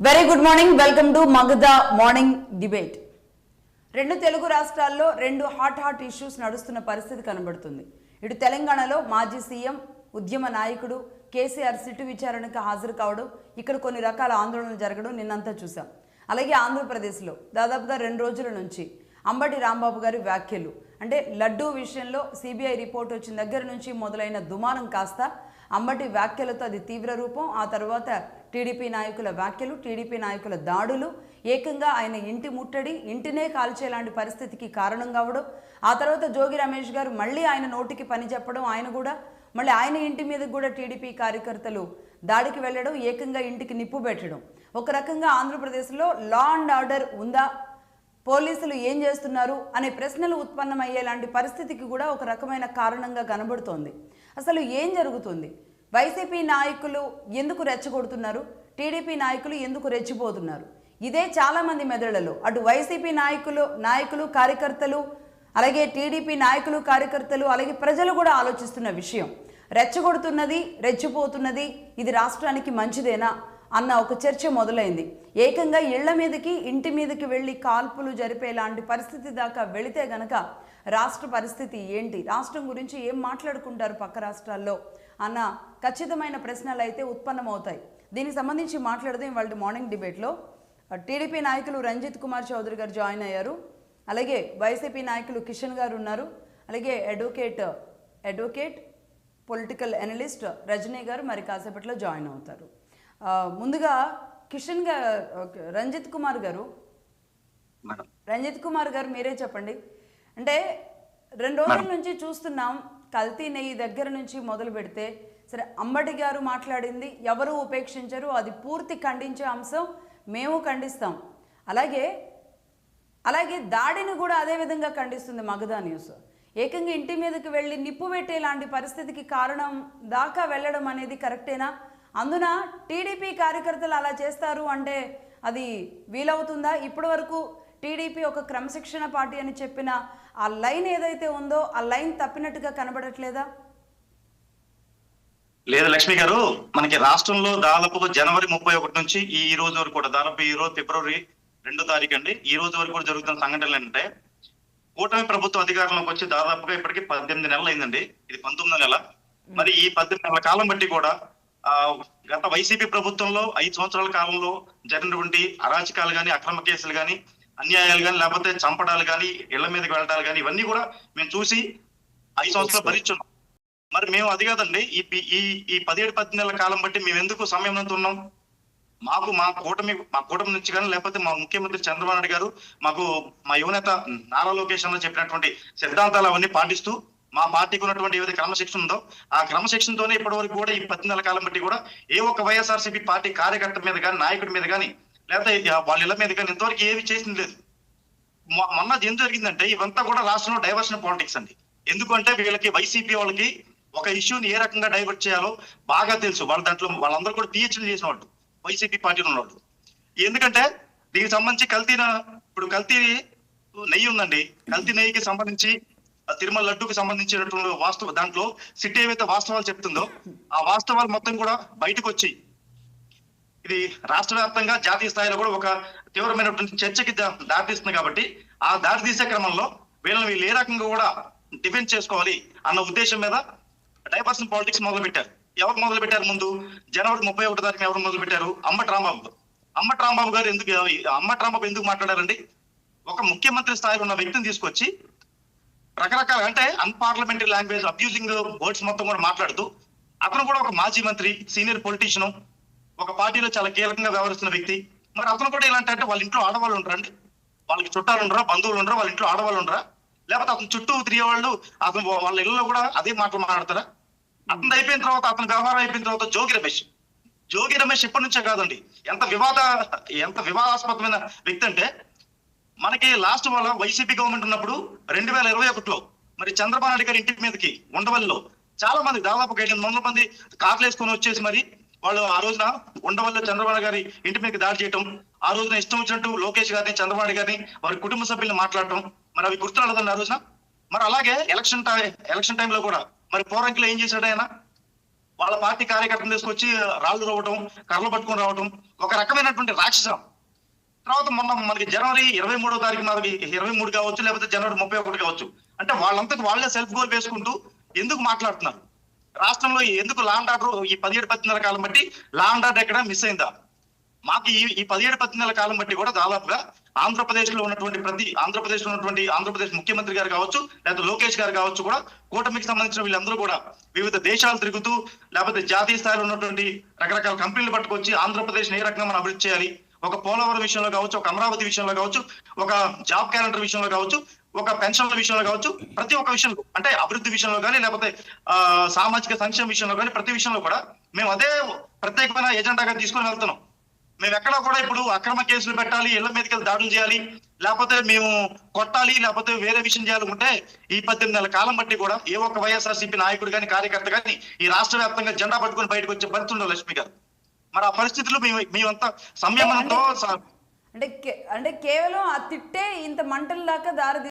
Very good morning. Welcome to Magadha morning debate. రెండు తెలుగు రాష్ట్రాల్లో రెండు హాట్ ఇష్యూస్ నడుస్తున్న పరిస్థితి కనబడుతుంది. ఇటు తెలంగాణలో మాజీ సీఎం ఉద్యమ నాయకుడు కేసీఆర్ సిట్టు విచారణకు హాజరు కావడం, ఇక్కడ కొన్ని రకాల ఆందోళనలు జరగడం నిన్నంతా చూసాం. అలాగే ఆంధ్రప్రదేశ్లో దాదాపుగా 2 రోజుల నుంచి అంబటి రాంబాబు గారి వ్యాఖ్యలు, అంటే లడ్డూ విషయంలో సిబిఐ రిపోర్ట్ వచ్చిన దగ్గర నుంచి మొదలైన దుమారం కాస్త అంబటి వ్యాఖ్యలతో అది తీవ్ర రూపం. ఆ తర్వాత టీడీపీ నాయకుల వ్యాఖ్యలు, టీడీపీ నాయకుల దాడులు, ఏకంగా ఆయన ఇంటి ముట్టడి, ఇంటినే కాల్చేలాంటి పరిస్థితికి కారణం కావడం. ఆ తర్వాత జోగి రమేష్ గారు మళ్ళీ ఆయన నోటికి పని చెప్పడం, ఆయన కూడా మళ్ళీ ఆయన ఇంటి మీద కూడా టీడీపీ కార్యకర్తలు దాడికి వెళ్ళడం, ఏకంగా ఇంటికి నిప్పు పెట్టడం. ఒక రకంగా ఆంధ్రప్రదేశ్లో లా అండ్ ఆర్డర్ ఉందా, పోలీసులు ఏం చేస్తున్నారు అనే ప్రశ్నలు ఉత్పన్నమయ్యేలాంటి పరిస్థితికి కూడా ఒక రకమైన కారణంగా కనబడుతోంది. అసలు ఏం జరుగుతుంది? వైసీపీ నాయకులు ఎందుకు రెచ్చగొడుతున్నారు? టీడీపీ నాయకులు ఎందుకు రెచ్చిపోతున్నారు? ఇదే చాలామంది మెదళ్లలో, అటు వైసీపీ నాయకులు కార్యకర్తలు, అలాగే టీడీపీ నాయకులు కార్యకర్తలు, అలాగే ప్రజలు కూడా ఆలోచిస్తున్న విషయం. రెచ్చగొడుతున్నది, రెచ్చిపోతున్నది ఇది రాష్ట్రానికి మంచిదేనా అన్న ఒక చర్చ మొదలైంది. ఏకంగా ఇళ్ల మీదకి, ఇంటి మీదకి వెళ్ళి కాల్పులు జరిపేలాంటి పరిస్థితి దాకా వెళితే గనక రాష్ట్ర పరిస్థితి ఏంటి, రాష్ట్రం గురించి ఏం మాట్లాడుకుంటారు పక్క రాష్ట్రాల్లో అన్న ఖచ్చితమైన ప్రశ్నలు అయితే ఉత్పన్నమవుతాయి. దీనికి సంబంధించి మాట్లాడితే ఇవాళ మార్నింగ్ డిబేట్లో టీడీపీ నాయకులు రంజిత్ కుమార్ చౌదరి గారు జాయిన్ అయ్యారు. అలాగే వైసీపీ నాయకులు కిషన్ గారు ఉన్నారు. అలాగే అడ్వకేట్ పొలిటికల్ అనలిస్ట్ రజనీ గారు మరి కాసేపట్లో జాయిన్ అవుతారు. ముందుగా రంజిత్ కుమార్ గారు మీరే చెప్పండి. అంటే 2 రోజుల నుంచి చూస్తున్నాం, కల్తీ నెయ్యి దగ్గర నుంచి మొదలు పెడితే సరే, అంబటి గారు మాట్లాడింది ఎవరు ఉపేక్షించరు, అది పూర్తి ఖండించే అంశం, మేము ఖండిస్తాం. అలాగే దాడిని కూడా అదే విధంగా ఖండిస్తుంది మగధా న్యూస్. ఏకంగా ఇంటి మీదకి వెళ్ళి నిప్పు పెట్టేలాంటి పరిస్థితికి కారణం దాకా వెళ్ళడం అనేది కరెక్టేనా? అందున టీడీపీ కార్యకర్తలు అలా చేస్తారు అంటే అది వీలవుతుందా? ఇప్పటి వరకు టీడీపీ ఒక క్రమశిక్షణ పార్టీ అని చెప్పిన ఆ లైన్ ఏదైతే ఉందో ఆ లైన్ తప్పినట్టుగా కనబడట్లేదా? లేదు లక్ష్మి గారు, మనకి రాష్ట్రంలో దాదాపు జనవరి 31 నుంచి ఈ రోజు వరకు కూడా, దాదాపు ఈ రోజు ఫిబ్రవరి 2వ తారీఖు అండి, ఈ రోజు వరకు కూడా జరుగుతున్న సంఘటనలు ఏంటంటే, కూటమి ప్రభుత్వం అధికారంలోకి వచ్చి దాదాపుగా ఇప్పటికీ 18 నెలలు అయిందండి. ఇది 19వ నెల. మరి ఈ 18 నెలల కాలం బట్టి కూడా గత వైసీపీ ప్రభుత్వంలో 5 సంవత్సరాల కాలంలో జరిగినటువంటి అరాచకాలు కానీ, అక్రమ కేసులు కానీ, అన్యాయాలు కానీ, లేకపోతే చంపడాలు కానీ, ఇళ్ల మీదకి వెళ్ళడాలు కానీ, ఇవన్నీ కూడా మేము చూసి 5 సంవత్సరాలు భరించున్నాం. మరి మేము అది కాదండి, ఈ 17-18 నెలల కాలం బట్టి మేము ఎందుకు సమయం ఉన్నాం? మా కూటమి నుంచి కానీ, లేకపోతే మా ముఖ్యమంత్రి చంద్రబాబు నాయుడు గారు మాకు, మా యువనేత నారా లోకేష్ అన్న చెప్పినటువంటి సిద్ధాంతాలు అవన్నీ పాటిస్తూ మా పార్టీకి ఉన్నటువంటి ఏదైతే క్రమశిక్షణ ఉందో ఆ క్రమశిక్షణతోనే ఇప్పటి వరకు కూడా ఈ 10 నెలల కాలం బట్టి కూడా ఏ ఒక్క వైఎస్ఆర్సీపీ పార్టీ కార్యకర్త మీద కానీ, నాయకుడి మీద కానీ, లేకపోతే వాళ్ళ ఇళ్ల మీద కానీ ఇంతవరకు ఏమి చేసింది లేదు. మొన్న ఏం జరిగిందంటే, ఇవంతా కూడా రాష్ట్రంలో డైవర్షన్ పాలిటిక్స్ అండి. ఎందుకంటే వీళ్ళకి, వైసీపీ వాళ్ళకి ఒక ఇష్యూని ఏ రకంగా డైవర్ట్ చేయాలో బాగా తెలుసు. వాళ్ళందరూ కూడా పిహెచ్డీ చేసిన వాళ్ళు, వైసీపీ పార్టీలో ఉన్నవాళ్ళు. ఎందుకంటే దీనికి సంబంధించి ఇప్పుడు కల్తీ నెయ్యి ఉందండి. కల్తీ నెయ్యికి సంబంధించి తిరుమల లడ్డూకి సంబంధించినటువంటి దాంట్లో సిట్ ఏవైతే వాస్తవాలు చెప్తుందో ఆ వాస్తవాలు మొత్తం కూడా బయటకు వచ్చి ఇది రాష్ట్ర వ్యాప్తంగా, జాతీయ స్థాయిలో కూడా ఒక తీవ్రమైనటువంటి చర్చకి దారితీస్తుంది. కాబట్టి ఆ దారి తీసే క్రమంలో వీళ్ళు ఏ రకంగా కూడా డిఫెన్స్ చేసుకోవాలి అన్న ఉద్దేశం మీద డైవర్షన్ పాలిటిక్స్ మొదలు పెట్టారు. ఎవరు మొదలు పెట్టారు? ముందు జనవరి 31 తారీఖున ఎవరు మొదలు పెట్టారు? అంబటి రాంబాబు గారు ఎందుకు మాట్లాడారండి? ఒక ముఖ్యమంత్రి స్థాయిలో ఉన్న వ్యక్తిని తీసుకొచ్చి రకరకాల, అంటే అన్పార్లమెంటరీ లాంగ్వేజ్, అబ్యూజింగ్ వర్డ్స్ మొత్తం కూడా మాట్లాడుతూ, అతను కూడా ఒక మాజీ మంత్రి, సీనియర్ పొలిటీషియన్, ఒక పార్టీలో చాలా కీలకంగా వ్యవహరిస్తున్న వ్యక్తి. మరి అతను కూడా ఇలాంటి వాళ్ళ ఇంట్లో ఆడవాళ్ళు ఉండరండి? వాళ్ళకి చుట్టాలు ఉండరా, బంధువులు ఉండరా, వాళ్ళ ఇంట్లో ఆడవాళ్ళు ఉండరా? లేకపోతే అతను చుట్టూ తిరిగే వాళ్ళు వాళ్ళ ఇళ్లలో కూడా అదే మాటలు మాట్లాడతారా? అతను అయిపోయిన తర్వాత, అతని వ్యవహారం అయిపోయిన తర్వాత జోగి రమేష్ ఇప్పటి నుంచే కాదండి, ఎంత వివాదాస్పదమైన వ్యక్తి అంటే, మనకి లాస్ట్ వాళ్ళ వైసీపీ గవర్నమెంట్ ఉన్నప్పుడు 2021లో మరి చంద్రబాబు నాయుడు గారి ఇంటి మీదకి ఉండవల్లిలో చాలా మంది, దాదాపు 800 మంది కార్లు వేసుకొని వచ్చేసి మరి వాళ్ళు ఆ రోజున ఉండవల్లిలో చంద్రబాబు గారి ఇంటి మీదకి దాడి చేయటం, ఆ రోజున ఇష్టం వచ్చినట్టు లోకేష్ గారిని, చంద్రబాబు నాయుడు గారిని, వారి కుటుంబ సభ్యులను మాట్లాడటం, మరి అవి గుర్తురాలేదండి ఆ రోజున. మరి అలాగే ఎలక్షన్ టైంలో కూడా మరి పోరంకిలో ఏం చేశాడు ఆయన? వాళ్ళ పార్టీ కార్యకర్తలు తీసుకొచ్చి రాళ్ళు రావటం, కర్రలు పట్టుకొని రావటం ఒక రకమైనటువంటి రాక్షసం. తర్వాత మొన్న మనకి జనవరి 23వ తారీఖు మనకి 23 కావచ్చు, లేకపోతే జనవరి 31 కావచ్చు. అంటే వాళ్ళంతటి వాళ్ళే సెల్ఫ్ గోల్ వేసుకుంటూ ఎందుకు మాట్లాడుతున్నారు? రాష్ట్రంలో ఎందుకు లా అండ్ ఆర్డర్ ఈ 17-10 నెలల కాలం బట్టి లా అండ్ ఆర్డర్ ఎక్కడ మిస్ అయిందా? మాకు ఈ 17-10 నెలల కాలం బట్టి కూడా దాదాపుగా ఆంధ్రప్రదేశ్ లో ఉన్నటువంటి ఆంధ్రప్రదేశ్ ముఖ్యమంత్రి గారు కావచ్చు, లేకపోతే లోకేష్ గారు కావచ్చు కూడా కూటమికి సంబంధించిన వీళ్ళందరూ కూడా వివిధ దేశాలు తిరుగుతూ, లేకపోతే జాతీయ స్థాయిలో ఉన్నటువంటి రకరకాల కంపెనీలు పట్టుకొచ్చి ఆంధ్రప్రదేశ్ ఏ రకంగా మనం అభివృద్ధి చేయాలి, ఒక పోలవరం విషయంలో కావచ్చు, ఒక అమరావతి విషయంలో కావచ్చు, ఒక జాబ్ క్యాలెండర్ విషయంలో కావచ్చు, ఒక పెన్షన్ల విషయంలో కావచ్చు, ప్రతి ఒక్క విషయంలో అంటే అభివృద్ధి విషయంలో కానీ, లేకపోతే సామాజిక సంక్షేమ విషయంలో కానీ, ప్రతి విషయంలో కూడా మేము అదే ప్రత్యేకమైన ఎజెండాగా తీసుకొని వెళ్తున్నాం. మేము ఎక్కడా కూడా ఇప్పుడు అక్రమ కేసులు పెట్టాలి, ఇళ్ల మీదకి దాడులు చేయాలి, లేకపోతే మేము కొట్టాలి, లేకపోతే వేరే విషయం చేయాలనుకుంటే ఈ 18 నెలల కాలం బట్టి కూడా ఏ ఒక్క వైఎస్ఆర్సీపీ నాయకుడు కానీ, కార్యకర్త కానీ ఈ రాష్ట్ర వ్యాప్తంగా జెండా పట్టుకొని బయటకు వచ్చే పరిస్థితి ఉండవు లక్ష్మి గారు. మరి ఆ పరిస్థితుల్లో మేమంతా సంయమనంతో అంటే కేవలం ఆ తిట్టే ఇంత మంటల దాకా దారి